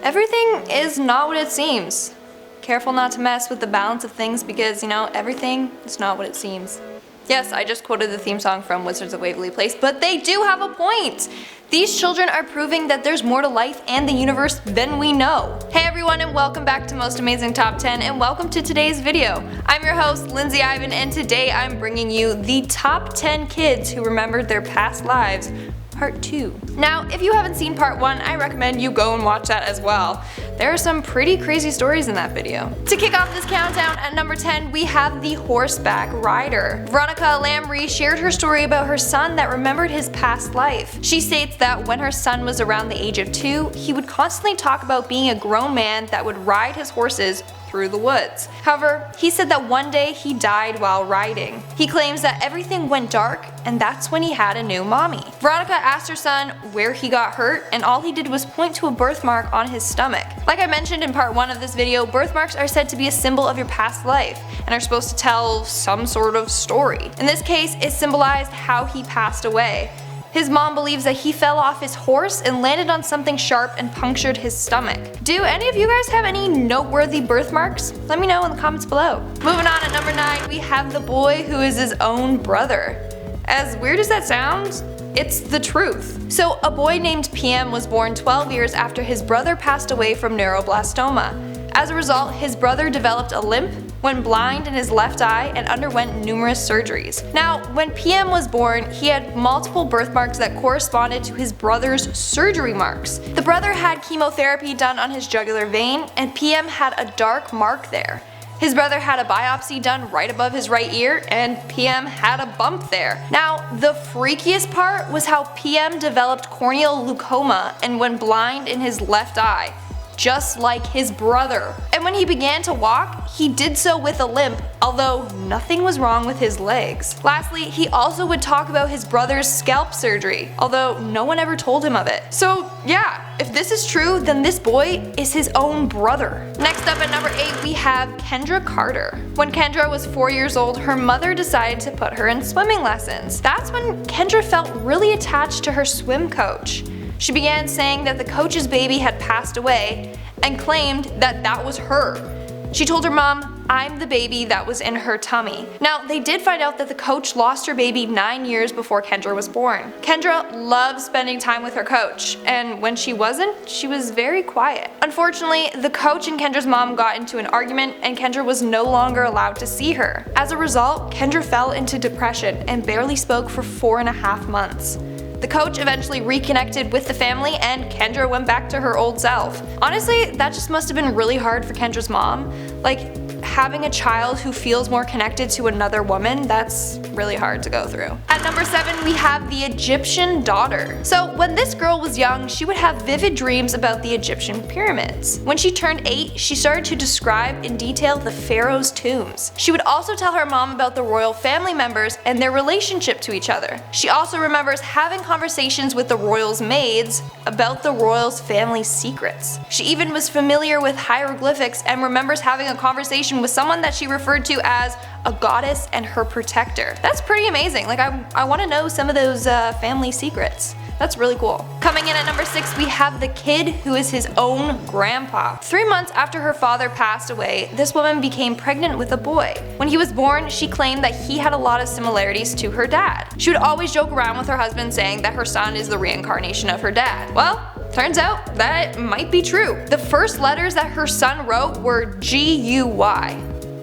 Everything is not what it seems. Careful not to mess with the balance of things because, everything is not what it seems. Yes, I just quoted the theme song from Wizards of Waverly Place, but they do have a point! These children are proving that there's more to life and the universe than we know. Hey everyone, and welcome back to Most Amazing Top 10, and welcome to today's video. I'm your host, Lindsay Ivan, and today I'm bringing you the top 10 kids who remembered their past lives, part 2. Now, if you haven't seen part 1, I recommend you go and watch that as well. There are some pretty crazy stories in that video. To kick off this countdown, at number 10, we have the Horseback Rider. Veronica Lamry shared her story about her son that remembered his past life. She states that when her son was around the age of 2, he would constantly talk about being a grown man that would ride his horses through the woods. However, he said that one day he died while riding. He claims that everything went dark, and that's when he had a new mommy. Veronica asked her son where he got hurt, and all he did was point to a birthmark on his stomach. Like I mentioned in part 1 of this video, birthmarks are said to be a symbol of your past life, and are supposed to tell some sort of story. In this case, it symbolized how he passed away. His mom believes that he fell off his horse and landed on something sharp and punctured his stomach. Do any of you guys have any noteworthy birthmarks? Let me know in the comments below. Moving on, at number 9, we have the boy who is his own brother. As weird as that sounds, it's the truth. So a boy named PM was born 12 years after his brother passed away from neuroblastoma. As a result, his brother developed a limp, went blind in his left eye, and underwent numerous surgeries. Now, when PM was born, he had multiple birthmarks that corresponded to his brother's surgery marks. The brother had chemotherapy done on his jugular vein, and PM had a dark mark there. His brother had a biopsy done right above his right ear, and PM had a bump there. Now, the freakiest part was how PM developed corneal glaucoma and went blind in his left eye, just like his brother. And when he began to walk, he did so with a limp, although nothing was wrong with his legs. Lastly, he also would talk about his brother's scalp surgery, although no one ever told him of it. So yeah, if this is true, then this boy is his own brother. Next up at number 8, we have Kendra Carter. When Kendra was 4 years old, her mother decided to put her in swimming lessons. That's when Kendra felt really attached to her swim coach. She began saying that the coach's baby had passed away and claimed that that was her. She told her mom, "I'm the baby that was in her tummy." Now, they did find out that the coach lost her baby 9 years before Kendra was born. Kendra loved spending time with her coach, and when she wasn't, she was very quiet. Unfortunately, the coach and Kendra's mom got into an argument, and Kendra was no longer allowed to see her. As a result, Kendra fell into depression and barely spoke for 4.5 months. The coach eventually reconnected with the family, and Kendra went back to her old self. Honestly, that just must have been really hard for Kendra's mom. Like, having a child who feels more connected to another woman, that's really hard to go through. At number 7, we have the Egyptian daughter. So when this girl was young, she would have vivid dreams about the Egyptian pyramids. When she turned 8, she started to describe in detail the pharaoh's tombs. She would also tell her mom about the royal family members and their relationship to each other. She also remembers having conversations with the royals' maids about the royals' family secrets. She even was familiar with hieroglyphics and remembers having a conversation with someone that she referred to as a goddess and her protector. That's pretty amazing. Like, I want to know some of those family secrets. That's really cool. Coming in at number 6, we have the kid who is his own grandpa. 3 months after her father passed away, this woman became pregnant with a boy. When he was born, she claimed that he had a lot of similarities to her dad. She would always joke around with her husband saying that her son is the reincarnation of her dad. Well, turns out that might be true. The first letters that her son wrote were G-U-Y,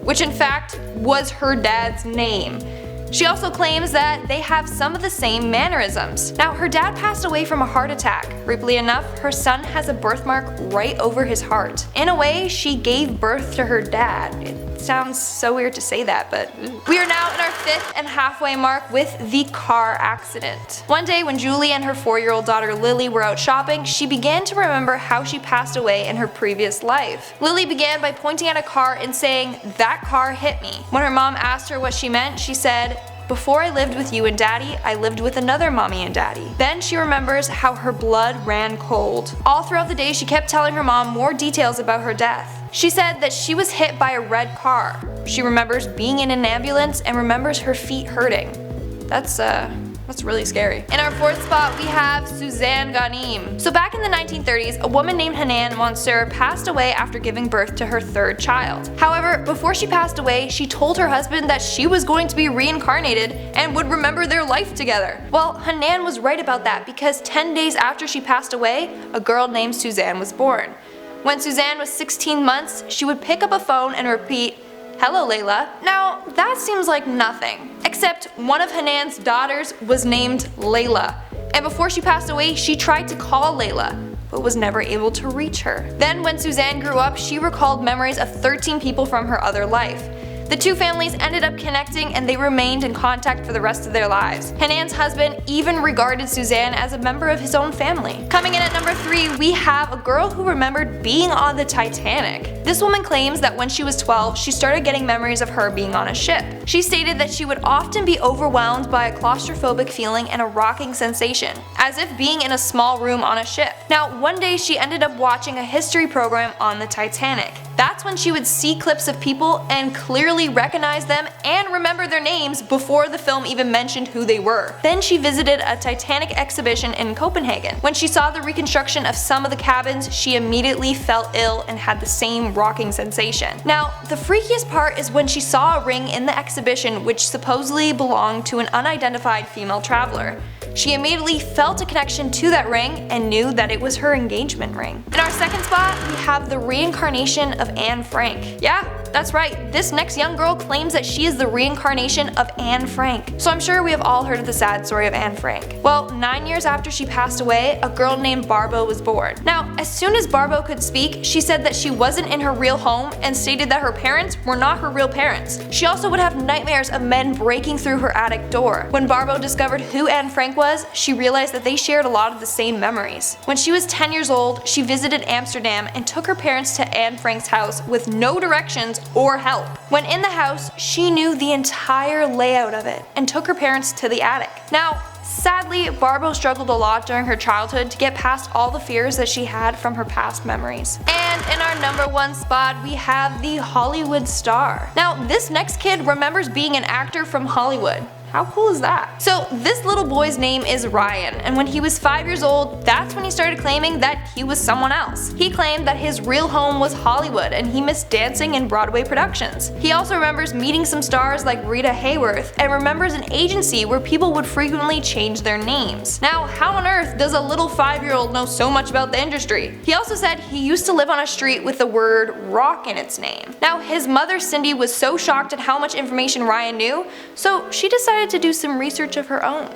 which in fact was her dad's name. She also claims that they have some of the same mannerisms. Now, her dad passed away from a heart attack. Creepily enough, her son has a birthmark right over his heart. In a way, she gave birth to her dad. It sounds so weird to say that, but we are now in our 5th and halfway mark with the car accident. One day when Julie and her 4-year-old daughter Lily were out shopping, she began to remember how she passed away in her previous life. Lily began by pointing at a car and saying, "That car hit me." When her mom asked her what she meant, she said, "Before I lived with you and daddy, I lived with another mommy and daddy." Then she remembers how her blood ran cold. All throughout the day, she kept telling her mom more details about her death. She said that she was hit by a red car. She remembers being in an ambulance and remembers her feet hurting. That's That's really scary. In our fourth spot, we have Suzanne Ghanim. So back in the 1930s, a woman named Hanan Mansour passed away after giving birth to her third child. However, before she passed away, she told her husband that she was going to be reincarnated and would remember their life together. Well, Hanan was right about that because 10 days after she passed away, a girl named Suzanne was born. When Suzanne was 16 months, she would pick up a phone and repeat, "Hello, Layla." Now, that seems like nothing, except one of Hanan's daughters was named Layla, and before she passed away, she tried to call Layla, but was never able to reach her. Then when Suzanne grew up, she recalled memories of 13 people from her other life. The two families ended up connecting and they remained in contact for the rest of their lives. Hanan's husband even regarded Suzanne as a member of his own family. Coming in at number 3, we have a girl who remembered being on the Titanic. This woman claims that when she was 12, she started getting memories of her being on a ship. She stated that she would often be overwhelmed by a claustrophobic feeling and a rocking sensation, as if being in a small room on a ship. Now, one day she ended up watching a history program on the Titanic. That's when she would see clips of people and clearly recognize them and remember their names before the film even mentioned who they were. Then she visited a Titanic exhibition in Copenhagen. When she saw the reconstruction of some of the cabins, she immediately felt ill and had the same rocking sensation. Now, the freakiest part is when she saw a ring in the exhibition which supposedly belonged to an unidentified female traveler. She immediately felt a connection to that ring and knew that it was her engagement ring. In our second spot, we have the reincarnation of Anne Frank. Yeah, that's right, this next young girl claims that she is the reincarnation of Anne Frank. So I'm sure we have all heard of the sad story of Anne Frank. Well, 9 years after she passed away, a girl named Barbo was born. Now, as soon as Barbo could speak, she said that she wasn't in her real home and stated that her parents were not her real parents. She also would have nightmares of men breaking through her attic door. When Barbo discovered who Anne Frank was, she realized that they shared a lot of the same memories. When she was 10 years old, she visited Amsterdam and took her parents to Anne Frank's house with no directions or help. When in the house, she knew the entire layout of it and took her parents to the attic. Now, sadly, Barbo struggled a lot during her childhood to get past all the fears that she had from her past memories. And in our number 1 spot, we have the Hollywood star. Now, this next kid remembers being an actor from Hollywood. How cool is that? So this little boy's name is Ryan, and when he was 5 years old, that's when he started claiming that he was someone else. He claimed that his real home was Hollywood and he missed dancing in Broadway productions. He also remembers meeting some stars like Rita Hayworth and remembers an agency where people would frequently change their names. Now, how on earth does a little 5-year-old know so much about the industry? He also said he used to live on a street with the word rock in its name. Now, his mother Cindy was so shocked at how much information Ryan knew, so she decided to do some research of her own.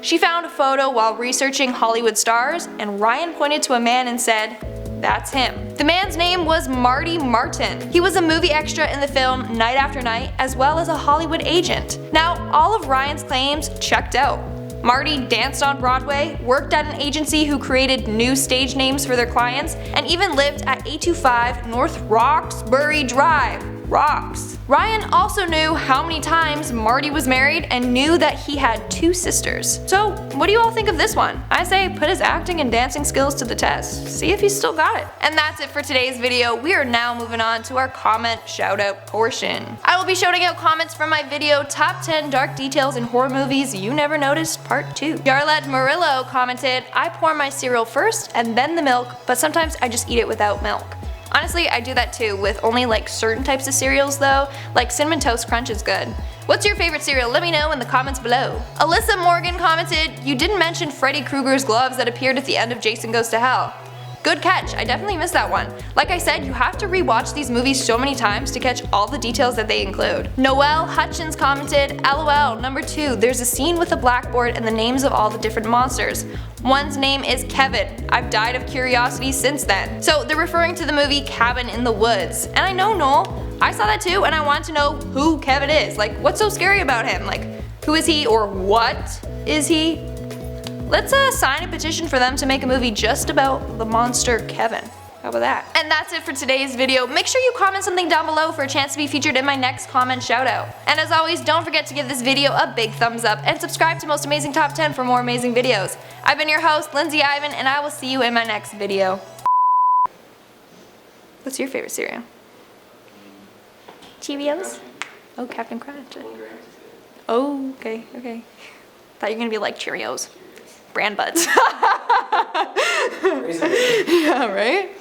She found a photo while researching Hollywood stars, and Ryan pointed to a man and said, "That's him." The man's name was Marty Martin. He was a movie extra in the film Night After Night, as well as a Hollywood agent. Now, all of Ryan's claims checked out. Marty danced on Broadway, worked at an agency who created new stage names for their clients, and even lived at 825 North Roxbury Drive. Rocks. Ryan also knew how many times Marty was married and knew that he had 2 sisters. So what do you all think of this one? I say put his acting and dancing skills to the test. See if he's still got it. And that's it for today's video. We are now moving on to our comment shout out portion. I will be shouting out comments from my video Top 10 Dark Details in Horror Movies You Never Noticed Part 2. Yarlette Murillo commented, "I pour my cereal first and then the milk, but sometimes I just eat it without milk." Honestly, I do that too, with only like certain types of cereals though, like Cinnamon Toast Crunch is good. What's your favorite cereal? Let me know in the comments below. Alyssa Morgan commented, "You didn't mention Freddy Krueger's gloves that appeared at the end of Jason Goes to Hell." Good catch, I definitely missed that one. Like I said, you have to rewatch these movies so many times to catch all the details that they include. Noelle Hutchins commented, "LOL, number 2, there's a scene with a blackboard and the names of all the different monsters. One's name is Kevin. I've died of curiosity since then." So they're referring to the movie Cabin in the Woods. And I know, Noel, I saw that too and I want to know who Kevin is. Like, what's so scary about him? Like, who is he or what is he? Let's sign a petition for them to make a movie just about the monster Kevin. How about that? And that's it for today's video. Make sure you comment something down below for a chance to be featured in my next comment shoutout. And as always, don't forget to give this video a big thumbs up and subscribe to Most Amazing Top 10 for more amazing videos. I've been your host, Lindsay Ivan, and I will see you in my next video. What's your favorite cereal? Cheerios? Oh, Captain Crunch. Oh, okay. Thought you were gonna be like Cheerios. Brand buds. Crazy. Yeah, right?